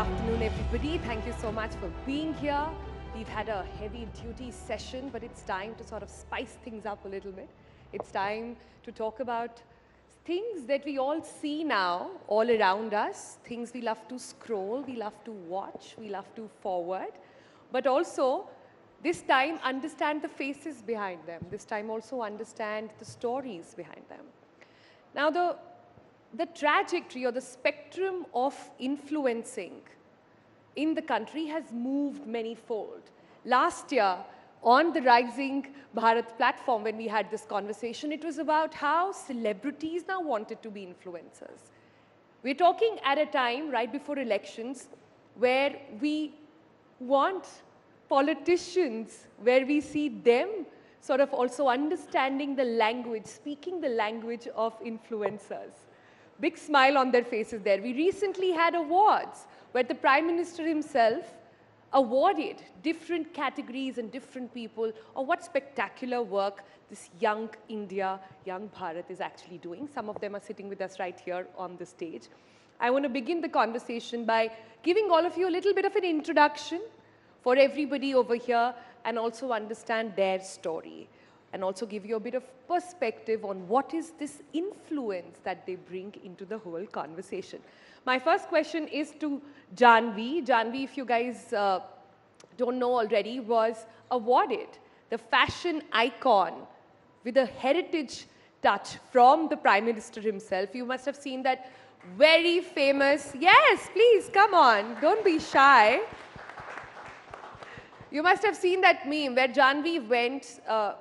afternoon, everybody. Thank you so much for being here. We've had a heavy-duty session, but it's time to sort of spice things up a little bit. It's time to talk about things that we all see now all around us, things we love to scroll, we love to watch, we love to forward, but also this time understand the faces behind them. This time also understand the stories behind them. Now, the trajectory or the spectrum of influencing in the country has moved many-fold. Last year, on the Rising Bharat platform, when we had this conversation, it was about how celebrities now wanted to be influencers. We're talking at a time right before elections where we want politicians, where we see them sort of also understanding the language, speaking the language of influencers. Big smile on their faces there. We recently had awards where the Prime Minister himself awarded different categories and different people of what spectacular work this young India, young Bharat is actually doing. Some of them are sitting with us right here on the stage. I want to begin the conversation by giving all of you a little bit of an introduction for everybody over here and also understand their story and also give you a bit of perspective on what is this influence that they bring into the whole conversation. My first question is to Janvi. Janvi, if you guys don't know already, was awarded the fashion icon with a heritage touch from the Prime Minister himself. You must have seen that very famous, yes, please, come on, don't be shy. You must have seen that meme where Janvi went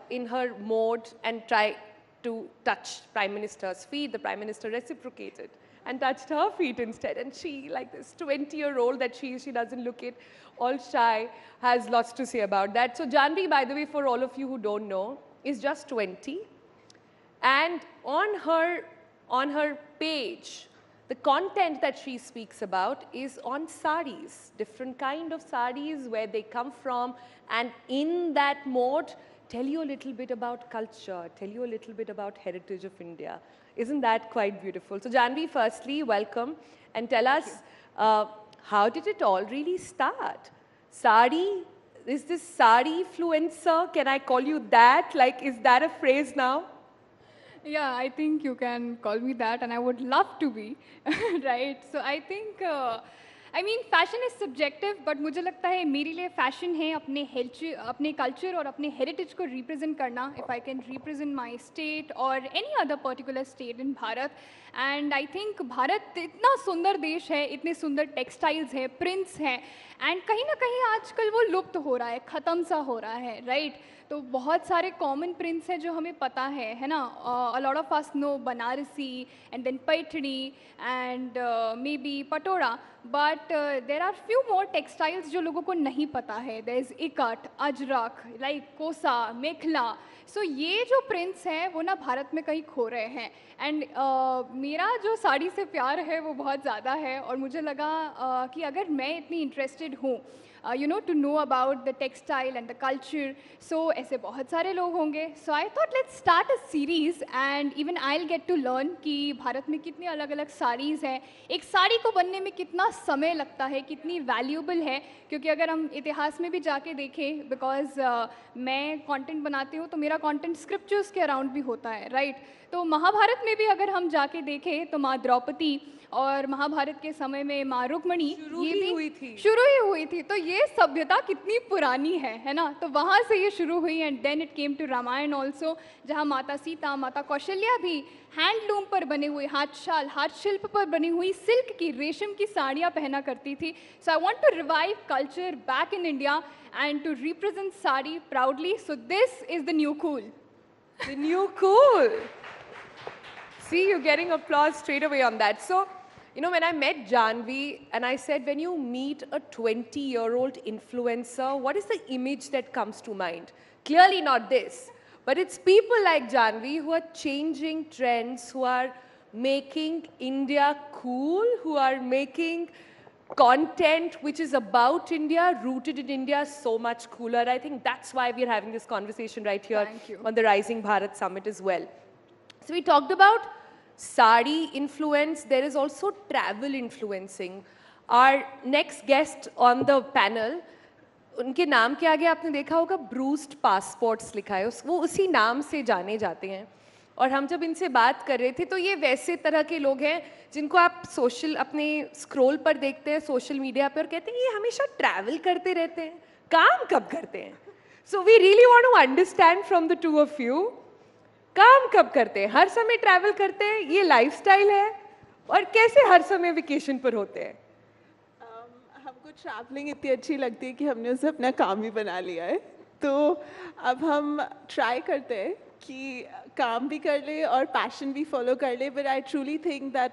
in her mode and tried to touch Prime Minister's feet. The Prime Minister reciprocated and touched her feet instead. And she, like this 20-year-old that she doesn't look it, all shy, has lots to say about that. So Janvi, by the way, for all of you who don't know, is just 20. And on her page, the content that she speaks about is on saris, different kind of saris, where they come from, and in that mode, tell you a little bit about culture, tell you a little bit about heritage of India. Isn't that quite beautiful? So Janvi, firstly, welcome, and tell us, how did it all really start? Sari, is this sari influencer? Can I call you that? Like, is that a phrase now? Yeah, I think you can call me that, and I would love to be, right? So I think, I mean, fashion is subjective, but मुझे लगता है मेरे लिए fashion है अपने culture और अपने heritage को represent करना. If I can represent my state or any other particular state in Bharat, and I think Bharat इतना सुंदर देश है, इतने सुंदर textiles है, prints हैं, and कहीं ना कहीं आजकल वो लुप्त हो रहा है, खत्म सा हो रहा है, right? तो बहुत सारे कॉमन प्रिंट्स हैं जो हमें पता है ना. A lot of us know Banarasi and then Paithani and maybe पटोरा, but there are few more textiles जो लोगों को नहीं पता है. There is ikat, Ajrak, like कोसा, मेखला. So ये जो प्रिंट्स हैं वो ना भारत में कहीं खो रहे हैं. एंड मेरा जो साड़ी से प्यार है वो बहुत ज़्यादा है, और मुझे लगा कि अगर मैं इतनी इंटरेस्टेड हूँ you know, to know about the textile and the culture, so ऐसे बहुत सारे लोग होंगे. So I thought let's start a series and even I'll get to learn कि भारत में कितनी अलग-अलग साड़ीज़ हैं, एक साड़ी को बनने में कितना समय लगता है, कितनी valuable है, क्योंकि अगर हम इतिहास में भी जाके देखें, because मैं content बनाती हूँ तो मेरा content scriptures के around भी होता है, right? तो महाभारत में भी अगर हम जाके देखें तो माँ द्रौपदी और महाभारत के समय में माँ रुक्मणी ये भी शुरू ही हुई थी. तो ये सभ्यता कितनी पुरानी है ना. तो वहाँ से ये शुरू हुई and then it came to Ramayan also, जहाँ माता सीता, माता कौशल्या भी हैंडलूम पर बने हुए हाथशाल, हाथ शिल्प पर बनी हुई सिल्क की, रेशम की साड़ियाँ पहना करती थी. So I want to revive culture back in India and to represent sari proudly. So this is the new cool. The new cool. See, you're getting applause straight away on that. So, you know, when I met Janvi and I said, when you meet a 20-year-old influencer, what is the image that comes to mind? Clearly not this, but it's people like Janvi who are changing trends, who are making India cool, who are making content which is about India, rooted in India, so much cooler. I think that's why we're having this conversation right here on the Rising Bharat Summit as well. So we talked about sari influence. There is also travel influencing. Our next guest on the panel, उनके नाम के आगे आपने देखा होगा bruised passports लिखा है, वो उसी नाम से जाने जाते हैं. और हम जब इनसे बात कर रहे थे तो ये वैसे तरह के लोग हैं जिनको आप सोशल अपने स्क्रॉल पर देखते हैं सोशल मीडिया पर और कहते हैं ये हमेशा ट्रैवल करते रहते हैं, काम कब करते हैं. So we really want to understand from the two of you, काम कब करते हैं, हर समय ट्रैवल करते हैं, ये लाइफस्टाइल है, और कैसे हर समय वेकेशन पर होते हैं. हमको ट्रैवलिंग इतनी अच्छी लगती है कि हमने उसे अपना काम ही बना लिया है. तो अब हम ट्राई करते हैं कि काम भी कर ले और पैशन भी फॉलो कर ले. But I truly think that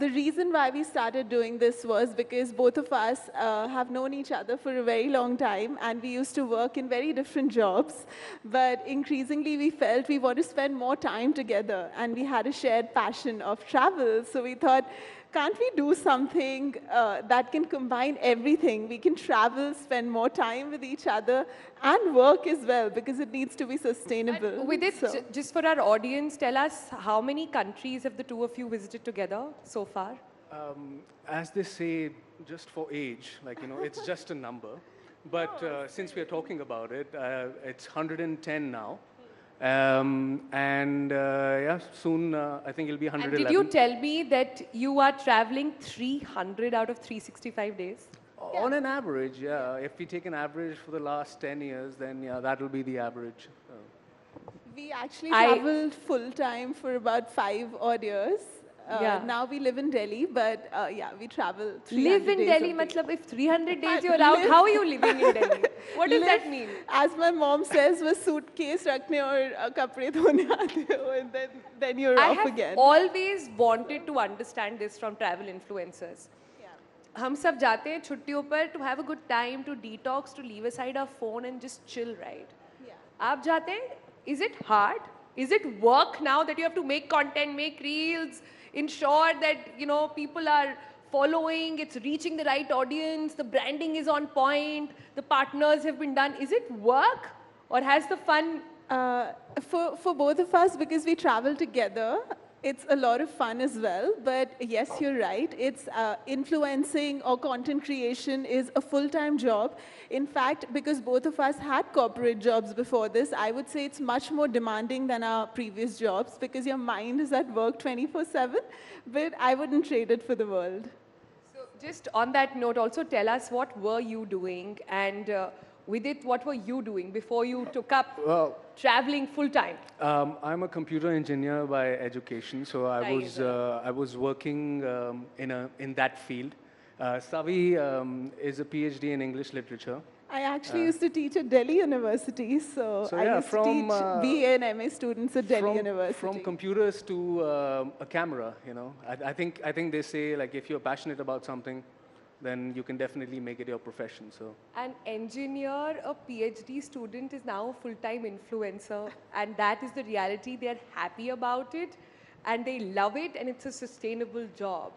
the reason why we started doing this was because both of us have known each other for a very long time, and we used to work in very different jobs. But increasingly we felt we want to spend more time together, and we had a shared passion of travel. So we thought, can't we do something that can combine everything? We can travel, spend more time with each other, and work as well, because it needs to be sustainable. And with it, just for our audience, tell us how many countries have the two of you visited together so far? As they say, just for age, like, you know, it's just a number. But since we are talking about it, it's 110 now. Yeah, soon I think it'll be 111. And did you tell me that you are traveling 300 out of 365 days? On an average, yeah. If we take an average for the last 10 years, then yeah, that will be the average. We actually traveled full time for about 5 odd years. Yeah. Now we live in Delhi, but yeah, we travel 300 Live in days Delhi, a week. matlab if 300 days you're out, how are you living in Delhi? What does that mean? As my mom says, वो suitcase रखने और कपड़े धोने आते हो, and then you're I off have again. always wanted to understand this from travel influencers. हम सब जाते हैं छुट्टियों पर to have a good time, to detox, to leave aside our phone and just chill, right? आप जाते हैं, is it hard? Is it work now that you have to make content, make reels, ensure that, you know, people are following, it's reaching the right audience, the branding is on point, the partners have been done. Is it work, or has the fun? For both of us, because we travel together, it's a lot of fun as well. But yes, you're right. It's influencing or content creation is a full-time job. In fact, because both of us had corporate jobs before this, I would say it's much more demanding than our previous jobs, because your mind is at work 24/7. But I wouldn't trade it for the world. So just on that note, also tell us, what were you doing, and with it, what were you doing before you took up traveling full time? I'm a computer engineer by education, so I was working in that field. Savi is a PhD in English literature. I actually used to teach at Delhi University, so I yeah, used to teach BA and MA students at Delhi University. From computers to a camera, you know. I think they say, like, if you're passionate about something, then you can definitely make it your profession. So An engineer, a PhD student is now a full-time influencer, and that is the reality. They're happy about it, and they love it, and it's a sustainable job.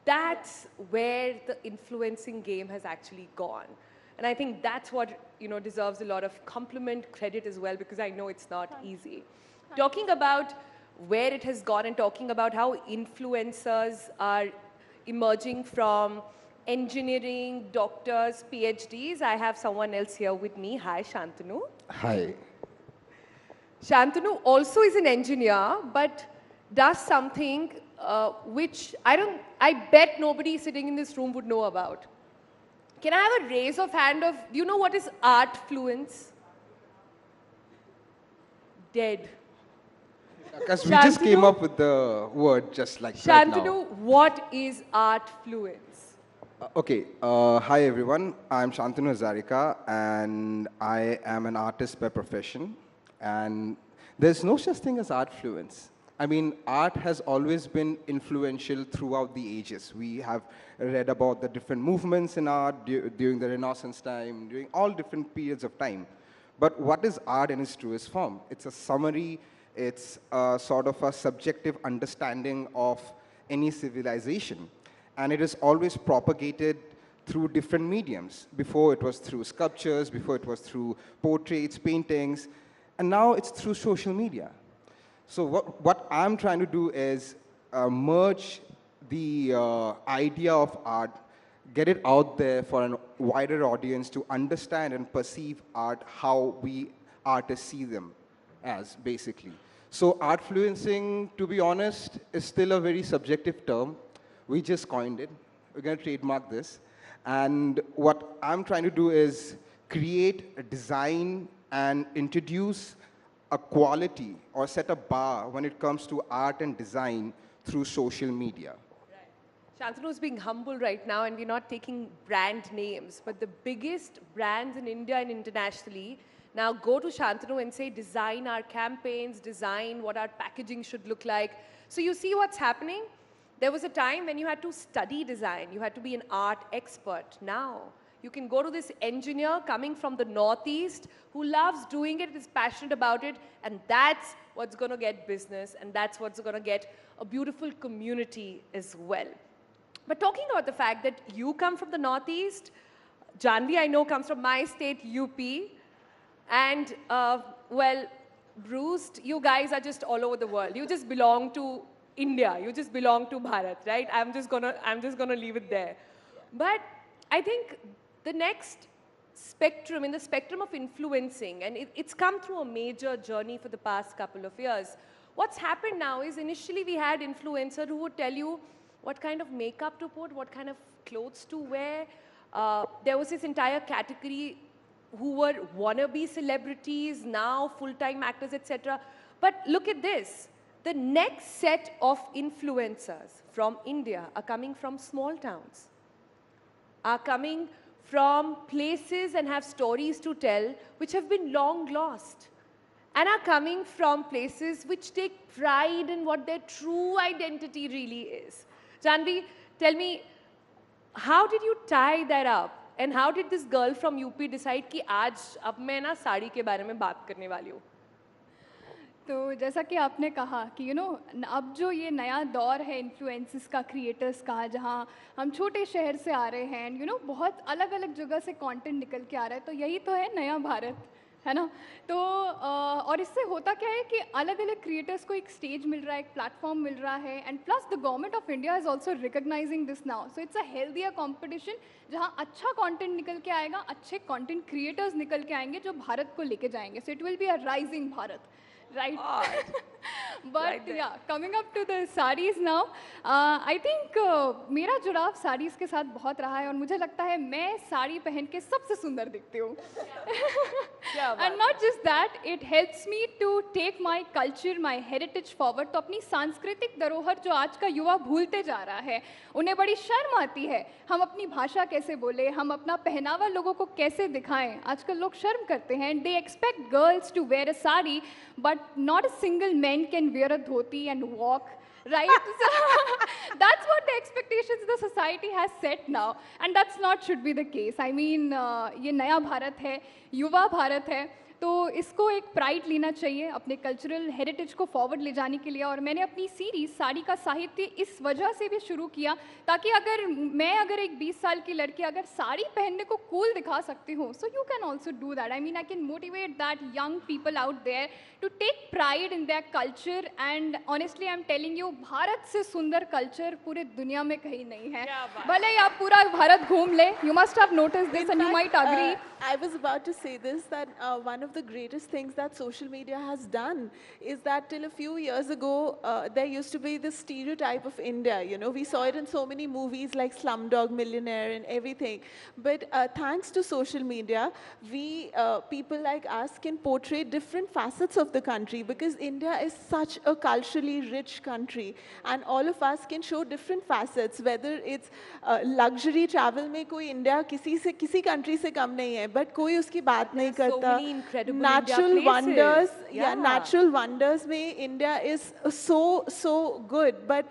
That's where the influencing game has actually gone. And I think that's what, you know, deserves a lot of compliment, credit as well, because I know it's not easy. Talking about where it has gone and talking about how influencers are emerging from engineering, doctors, PhDs, I have someone else here with me. Hi, Santanu. Hi. Santanu also is an engineer, but does something which I bet nobody sitting in this room would know about. Can I have a raise of hand of, do you know what is art fluence? Dead. Because we just came up with the word just like right now. Shantanu, what is art fluence? Okay, hi everyone. I'm Santanu Hazarika, and I am an artist by profession. And there's no such thing as art fluence. I mean, art has always been influential throughout the ages. We have read about the different movements in art during the Renaissance time, during all different periods of time. But what is art in its truest form? It's a summary, it's a sort of a subjective understanding of any civilization. And it is always propagated through different mediums. Before it was through sculptures, before it was through portraits, paintings, and now it's through social media. So what I'm trying to do is merge the idea of art, get it out there for a wider audience to understand and perceive art how we artists see them as, basically. So art fluencing, to be honest, is still a very subjective term. We just coined it. We're going to trademark this. And what I'm trying to do is create a design and introduce a quality or set a bar when it comes to art and design through social media. Shantanu's being humble right now, and we're not taking brand names, but the biggest brands in India and internationally now go to Shantanu and say, design our campaigns, design what our packaging should look like. So you see what's happening? There was a time when you had to study design. You had to be an art expert. Now, you can go to this engineer coming from the Northeast who loves doing it, is passionate about it, and that's what's going to get business, and that's what's going to get a beautiful community as well. But talking about the fact that you come from the Northeast, Janvi, I know, comes from my state, UP, and, well, Bruised, you guys are just all over the world. You just belong to India. You just belong to Bharat, right? I'm just gonna leave it there. But I think the next spectrum, in the spectrum of influencing, and it's come through a major journey for the past couple of years. What's happened now is initially we had influencers who would tell you what kind of makeup to put, what kind of clothes to wear. There was this entire category who were wannabe celebrities, now full-time actors, etc. But look at this. The next set of influencers from India are coming from small towns, are coming from places and have stories to tell which have been long lost, and are coming from places which take pride in what their true identity really is. Janvi, tell me, how did you tie that up? And how did this girl from UP decide कि आज अब मैं ना साड़ी के बारे में बात करने वाली हूँ? तो जैसा कि आपने कहा कि अब जो ये नया दौर है इन्फ्लुएंसर्स का, क्रिएटर्स का, जहाँ हम छोटे शहर से आ रहे हैं एंड बहुत अलग अलग जगह से कंटेंट निकल के आ रहा है, तो यही तो है नया भारत, है ना? तो और इससे होता क्या है कि अलग अलग क्रिएटर्स को एक स्टेज मिल रहा है, एक प्लेटफॉर्म मिल रहा है, and plus the government of India is also recognising this now. So it's a healthier competition जहाँ अच्छा कंटेंट निकल के आएगा, अच्छे कंटेंट क्रिएटर्स निकल के आएंगे जो भारत को लेके जाएंगे. So it will be a rising Bharat. Right. But right, yeah, coming up to the sarees now, I think मेरा जुड़ाव साड़ीज़ के साथ बहुत रहा है और मुझे लगता है मैं साड़ी पहन के सबसे सुंदर दिखती हूँ. And not just that, it helps me to take my culture, my heritage forward. तो अपनी सांस्कृतिक धरोहर जो आज का युवा भूलते जा रहा है, उन्हें बड़ी शर्म आती है. हम अपनी भाषा कैसे बोले, हम अपना पहनावा लोगों को कैसे दिखाएं. आजकल लोग शर्म करते हैं. They expect girls to wear a sari, but not a single man can wear a dhoti and walk, right? So that's what the expectations the society has set now, and that's not should be the case. I mean, ये नया भारत है, युवा भारत है, तो इसको एक pride लेना चाहिए अपने कल्चरल हेरिटेज को फॉरवर्ड ले जाने के लिए. और मैंने अपनी सीरीज़ साड़ी का साहित्य इस वजह से भी शुरू किया ताकि अगर एक 20 साल की लड़की अगर साड़ी पहनने को कूल दिखा सकती हूँ, so you can also do that. I mean, I can motivate that young people out there to take pride in their culture. And honestly I am telling you, Bharat से सुंदर कल्चर पूरे दुनिया में कहीं नहीं है. भले ही आप पूरा भारत घूम ले, you must have noticed this and you might agree. I was about to say this, that one of the greatest things that social media has done is that till a few years ago, there used to be this stereotype of India. We saw it in so many movies like Slumdog Millionaire and everything. But thanks to social media, people like us can portray different facets of the country, because India is such a culturally rich country. And all of us can show different facets, whether it's luxury travel में कोई India किसी country से कम नहीं है. But कोई उसकी बात नहीं करता. Natural wonders, natural wonders में India is so good. But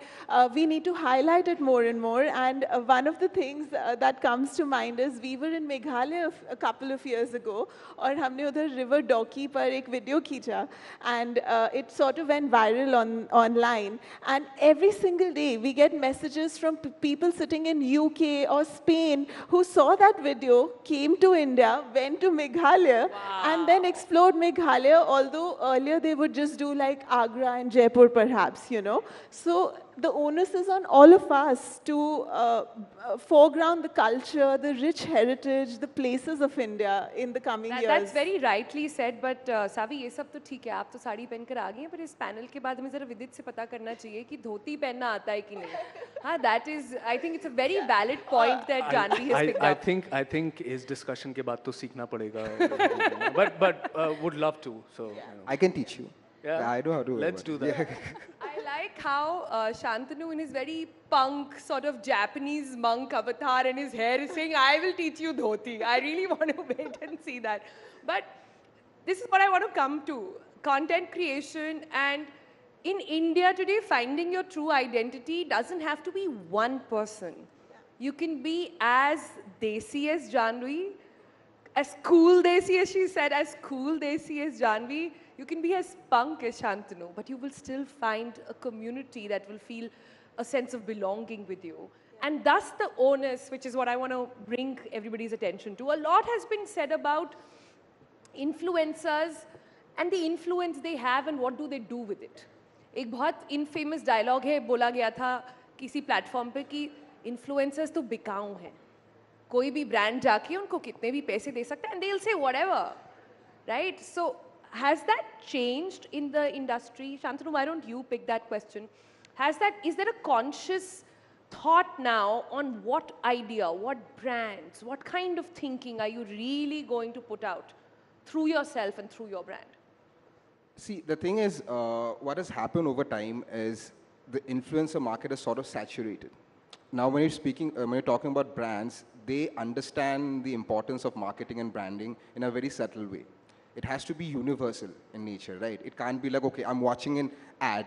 we need to highlight it more and more. And one of the things that comes to mind is we were in Meghalaya a couple of years ago, और हमने उधर river Doki पर एक video खींचा, and it sort of went viral online. And every single day we get messages from people sitting in UK or Spain who saw that video, came to India, went to Meghalaya, and then explored Meghalaya, although earlier they would just do like Agra and Jaipur perhaps, So the onus is on all of us to foreground the culture, the rich heritage, the places of India in the coming years. That's very rightly said, but Savi, ये सब तो ठीक है, आप तो साड़ी पहनकर आ गई हैं, पर इस पैनल के बाद हमें जरा विदित से पता करना चाहिए कि धोती पहनना आता है कि नहीं. हाँ, that is, I think it's a very valid point that Janvi has picked up. I think इस discussion के बाद तो सीखना पड़ेगा. But would love to. So you know. I can teach you. Yeah, I know how to do it. Let's do that. I like how Shantanu in his very punk sort of Japanese monk avatar and his hair is saying, I will teach you dhoti. I really want to wait and see that. But this is what I want to come to. Content creation, and in India today, finding your true identity doesn't have to be one person. You can be as desi as Janvi, as cool desi as she said, as cool desi as Janvi. You can be as punk as Shantanu, but you will still find a community that will feel a sense of belonging with you. And thus the onus, which is what I want to bring everybody's attention to. A lot has been said about influencers and the influence they have and what do they do with it. एक बहुत infamous dialogue है, बोला गया था किसी platform पे कि influencers तो बिकाऊ हैं. कोई भी brand जाके उनको कितने भी पैसे दे सकता है and they'll say whatever, right? So has that changed in the industry? Shantanu, why don't you pick that question? Is there a conscious thought now on what idea, what brands, what kind of thinking are you really going to put out through yourself and through your brand? See, the thing is, what has happened over time is the influencer market is sort of saturated. Now, when you're talking about brands, they understand the importance of marketing and branding in a very subtle way. It has to be universal in nature, right? It can't be like, okay, I'm watching an ad.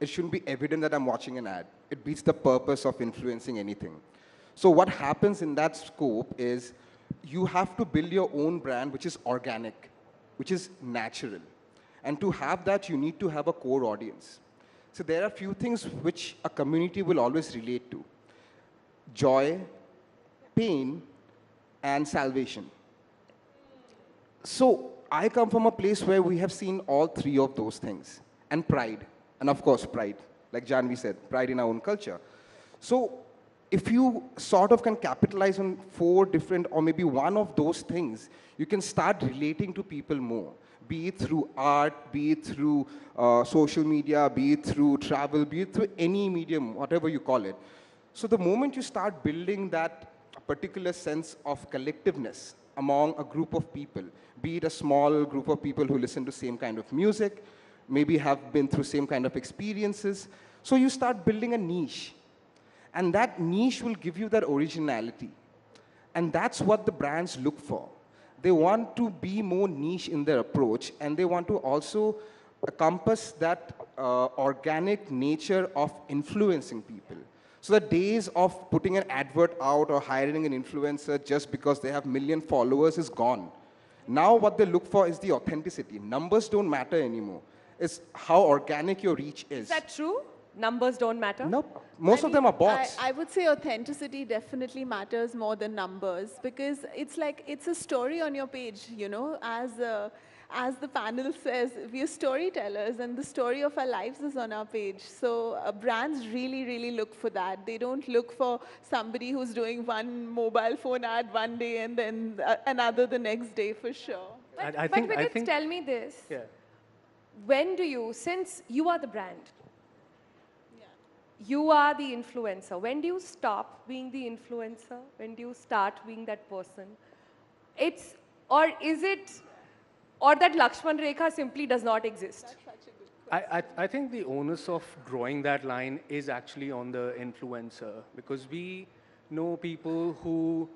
It shouldn't be evident that I'm watching an ad. It beats the purpose of influencing anything. So what happens in that scope is you have to build your own brand, which is organic, which is natural. And to have that, you need to have a core audience. So there are few things which a community will always relate to. Joy, pain, and salvation. So I come from a place where we have seen all three of those things. And pride. And of course, pride. Like Janvi said, pride in our own culture. So if you sort of can capitalize on 4 different or maybe one of those things, you can start relating to people more. Be it through art, be it through social media, be it through travel, be it through any medium, whatever you call it. So the moment you start building that particular sense of collectiveness among a group of people, be it a small group of people who listen to same kind of music, maybe have been through same kind of experiences. So you start building a niche. And that niche will give you that originality. And that's what the brands look for. They want to be more niche in their approach, and they want to also encompass that organic nature of influencing people. So the days of putting an advert out or hiring an influencer just because they have 1 million followers is gone. Now what they look for is the authenticity. Numbers don't matter anymore. It's how organic your reach is. Is that true? Numbers don't matter? Nope. Most of them are bots. I would say authenticity definitely matters more than numbers, because it's like, it's a story on your page, you know, as the panel says, we are storytellers and the story of our lives is on our page. So brands really, really look for that. They don't look for somebody who's doing one mobile phone ad one day and then another the next day, for sure. But Vidit, tell me this. Yeah. When do you, since you are the brand, you are the influencer, when do you stop being the influencer? When do you start being that person? Or that Lakshman Rekha simply does not exist? I think the onus of drawing that line is actually on the influencer, because we know people who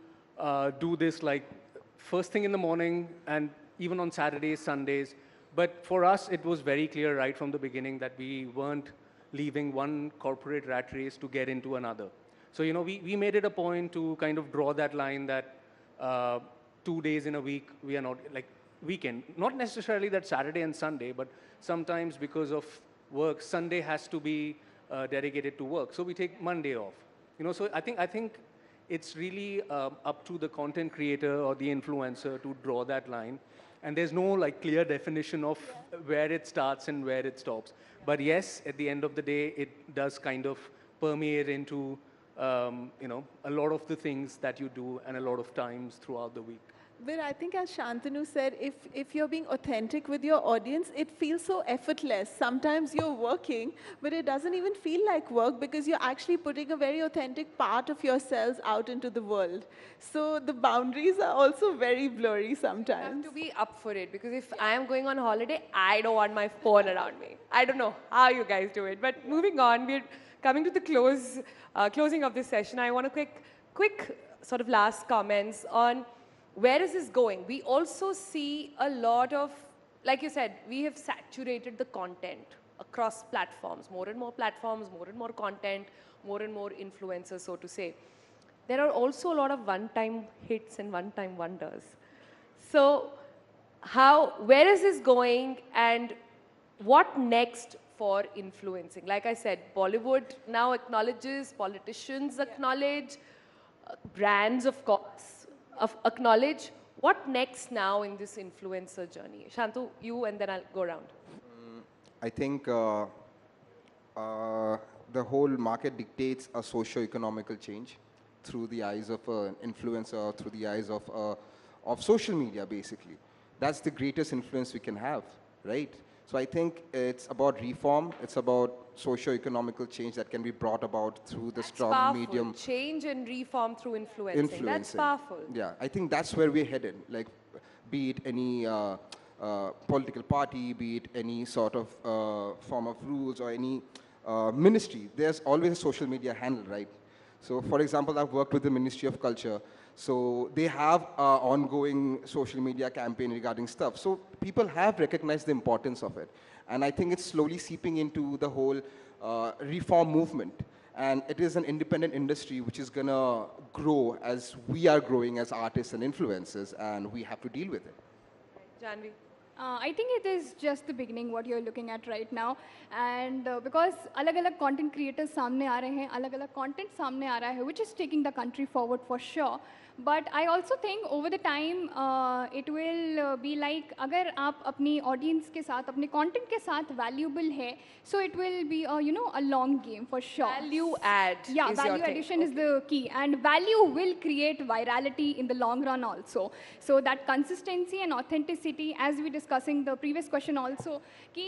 do this like first thing in the morning and even on Saturdays, Sundays. But for us, it was very clear right from the beginning that we weren't leaving one corporate rat race to get into another. So, you know, we made it a point to kind of draw that line that 2 days in a week, we are not, like, weekend. Not necessarily that Saturday and Sunday, but sometimes because of work, Sunday has to be dedicated to work. So we take Monday off. You know, so I think it's really up to the content creator or the influencer to draw that line. And there's no like clear definition of where it starts and where it stops. But yes, at the end of the day, it does kind of permeate into, a lot of the things that you do and a lot of times throughout the week. But I think as Shantanu said, if you're being authentic with your audience, it feels so effortless. Sometimes you're working, but it doesn't even feel like work because you're actually putting a very authentic part of yourselves out into the world. So the boundaries are also very blurry sometimes. You have to be up for it because if I am going on holiday, I don't want my phone around me. I don't know how you guys do it. But moving on, we're coming to the closing of this session. I want a quick sort of last comments on where is this going? We also see a lot of, like you said, we have saturated the content across platforms, more and more platforms, more and more content, more and more influencers, so to say. There are also a lot of one-time hits and one-time wonders. So where is this going and what next for influencing? Like I said, Bollywood now acknowledges, politicians acknowledge, brands, of course, acknowledge. What next now in this influencer journey? Shantu, you, and then I'll go around. I think the whole market dictates a socio-economical change through the eyes of an influencer, through the eyes of social media, basically. That's the greatest influence we can have, right? So I think it's about reform, it's about socio-economical change that can be brought about through the strong powerful. medium. Change and reform through influencing. That's powerful. Yeah, I think that's where we're headed. Like, be it any political party, be it any sort of form of rules or any ministry, there's always a social media handle, right? So, for example, I've worked with the Ministry of Culture. So they have an ongoing social media campaign regarding stuff. So people have recognized the importance of it. And I think it's slowly seeping into the whole reform movement. And it is an independent industry which is going to grow as we are growing as artists and influencers, and we have to deal with it. Janvi? I think it is just the beginning what you're looking at right now, and because अलग-अलग content creators सामने आ रहे हैं, अलग-अलग content सामने आ रहा है, which is taking the country forward for sure. But I also think over the time it will be like अगर आप अपनी audience के साथ, अपने content के साथ valuable है, so it will be a long game for sure. Value add. Yeah, value addition is the key, and value will create virality in the long run also. So that consistency and authenticity, as we discussing the previous question also, कि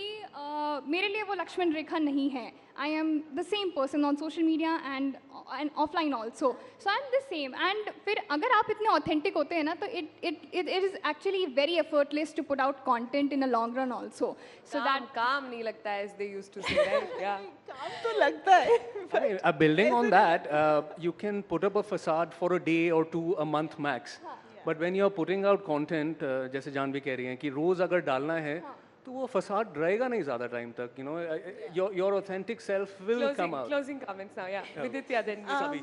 मेरे लिए वो लक्ष्मण रेखा नहीं है. I am the same person on social media and offline also. So I'm the same. And फिर अगर आप इतने authentic होते हैं ना, तो it is actually very effortless to put out content in a long run also. So काम नहीं लगता है, as they used to say, right? Yeah. काम तो लगता है. I mean, building on that, you can put up a facade for a day or two, a month max. But when you're putting out content, जैसे जानवी कह रही हैं कि रोज अगर डालना है, तो वो facade रहेगा नहीं ज़्यादा time तक. You know, your authentic self will come out. Closing comments now, yeah. Viditya, then Sabi.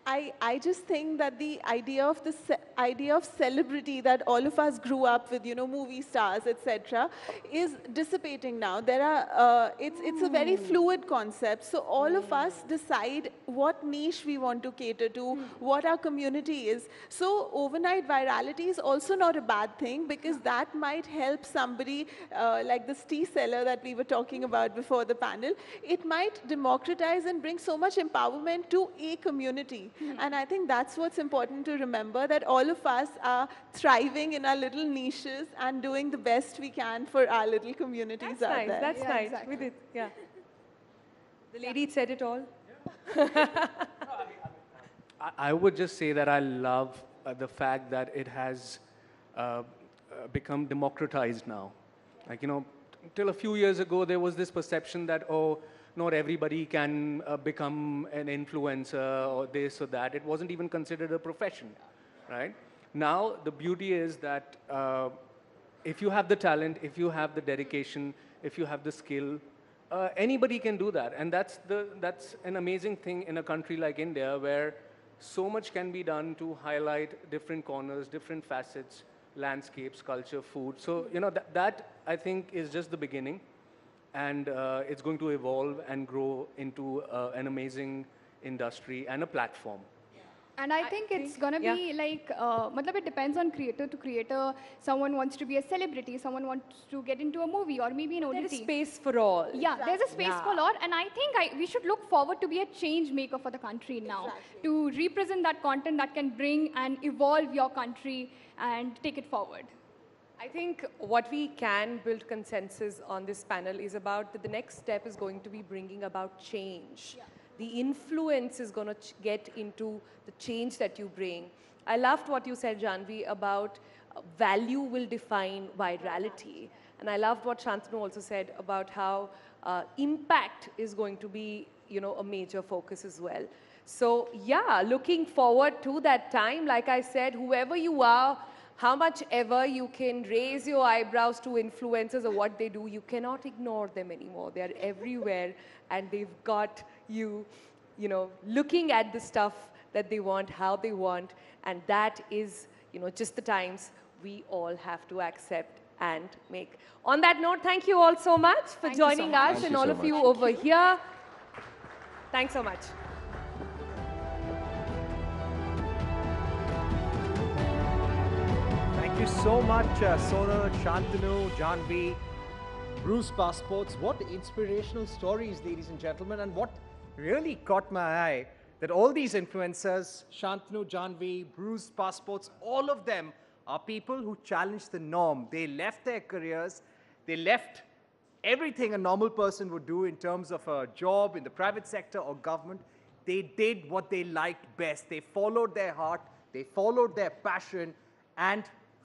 I just think that the idea of celebrity that all of us grew up with, movie stars, etc., is dissipating now. There are it's a very fluid concept. So all of us decide what niche we want to cater to, what our community is. So overnight virality is also not a bad thing, because that might help somebody like this tea seller that we were talking about before the panel. It might democratize and bring so much empowerment to a community. And I think that's what's important to remember, that all of us are thriving in our little niches and doing the best we can for our little communities That's out nice, there. that's nice. Exactly. With it, yeah. The lady said it all. I would just say that I love the fact that it has become democratized now. Like, till a few years ago, there was this perception that, oh, not everybody can become an influencer or this or that. It wasn't even considered a profession, right? Now, the beauty is that if you have the talent, if you have the dedication, if you have the skill, anybody can do that. And that's an amazing thing in a country like India, where so much can be done to highlight different corners, different facets, landscapes, culture, food. So, that I think is just the beginning. And it's going to evolve and grow into an amazing industry and a platform. And I think it's gonna be like, matlab it depends on creator to creator. Someone wants to be a celebrity, someone wants to get into a movie or maybe an OTT. There is space for all. Yeah, there's a space for all, and I think we should look forward to be a change maker for the country now, to represent that content that can bring and evolve your country and take it forward. I think what we can build consensus on this panel is about that the next step is going to be bringing about change. The influence is going to get into the change that you bring. I loved what you said, Janvi, about value will define virality. And I loved what Shantanu also said about how impact is going to be, a major focus as well. So yeah, looking forward to that time. Like I said, whoever you are, how much ever you can raise your eyebrows to influencers or what they do, you cannot ignore them anymore. They're everywhere and they've got you, looking at the stuff that they want, how they want, and that is, just the times we all have to accept and make. On that note, thank you all so much for joining us and all of you over here. Thanks so much. Thank you so much, Sonal, Shantanu, Janvi, Bruised Passports. What inspirational stories, ladies and gentlemen, and what really caught my eye, that all these influencers, Shantanu, Janvi, Bruised Passports, all of them are people who challenged the norm. They left their careers, they left everything a normal person would do in terms of a job in the private sector or government. They did what they liked best. They followed their heart, they followed their passion, and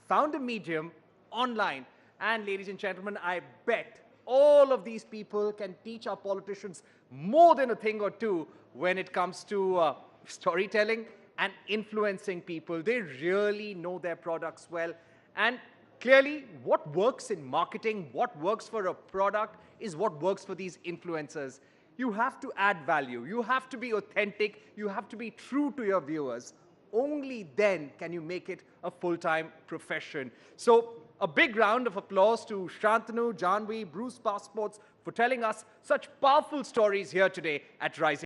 found a medium online. And ladies and gentlemen, I bet all of these people can teach our politicians more than a thing or two when it comes to storytelling and influencing people. They really know their products well. And clearly, what works in marketing, what works for a product is what works for these influencers. You have to add value. You have to be authentic. You have to be true to your viewers. Only then can you make it a full-time profession. So a big round of applause to Shantanu, Janvi, Bruised Passports for telling us such powerful stories here today at Rising.